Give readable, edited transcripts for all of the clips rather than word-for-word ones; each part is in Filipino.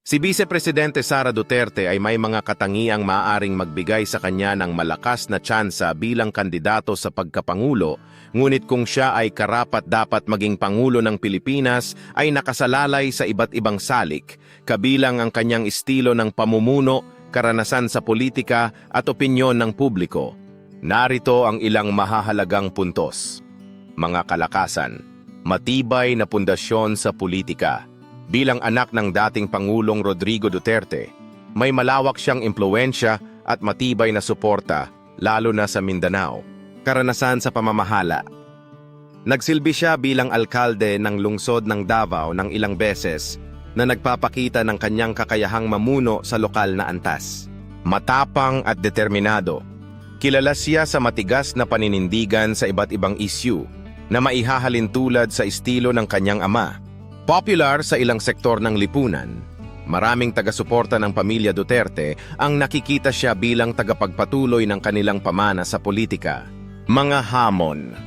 Si Vice Presidente Sara Duterte ay may mga katangiang maaaring magbigay sa kanya ng malakas na tsansa bilang kandidato sa pagkapangulo, ngunit kung siya ay karapat-dapat maging Pangulo ng Pilipinas ay nakasalalay sa iba't ibang salik, kabilang ang kanyang estilo ng pamumuno, karanasan sa politika at opinyon ng publiko. Narito ang ilang mahahalagang puntos. Mga kalakasan, matibay na pundasyon sa politika. Bilang anak ng dating Pangulong Rodrigo Duterte, may malawak siyang impluwensya at matibay na suporta, lalo na sa Mindanao. Karanasan sa pamamahala. Nagsilbi siya bilang alkalde ng lungsod ng Davao ng ilang beses na nagpapakita ng kanyang kakayahang mamuno sa lokal na antas. Matapang at determinado. Kilala siya sa matigas na paninindigan sa iba't ibang issue na maihahalin tulad sa estilo ng kanyang ama. Popular sa ilang sektor ng lipunan, maraming taga-suporta ng pamilya Duterte ang nakikita siya bilang tagapagpatuloy ng kanilang pamana sa politika. Mga hamon.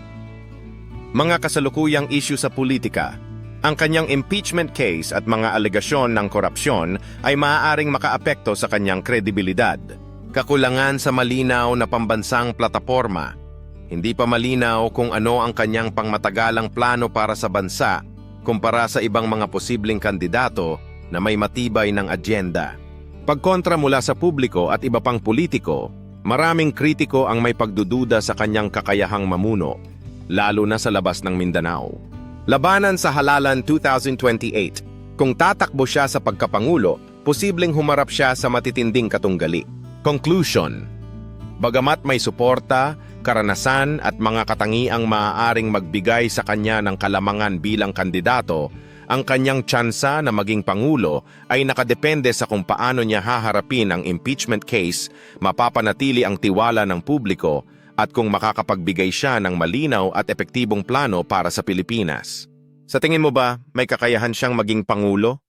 Mga kasalukuyang issue sa politika. Ang kanyang impeachment case at mga alegasyon ng korupsyon ay maaaring makaapekto sa kanyang kredibilidad. Kakulangan sa malinaw na pambansang plataporma. Hindi pa malinaw kung ano ang kanyang pangmatagalang plano para sa bansa kumpara sa ibang mga posibleng kandidato na may matibay ng agenda. Pagkontra mula sa publiko at iba pang politiko, maraming kritiko ang may pagdududa sa kanyang kakayahang mamuno, lalo na sa labas ng Mindanao. Labanan sa halalan 2028. Kung tatakbo siya sa pagkapangulo, posibleng humarap siya sa matitinding katunggali. Conclusion. Bagamat may suporta, karanasan at mga katangiang maaaring magbigay sa kanya ng kalamangan bilang kandidato, ang kanyang tsansa na maging pangulo ay nakadepende sa kung paano niya haharapin ang impeachment case, mapapanatili ang tiwala ng publiko, at kung makakapagbigay siya ng malinaw at epektibong plano para sa Pilipinas. Sa tingin mo ba, may kakayahan siyang maging pangulo?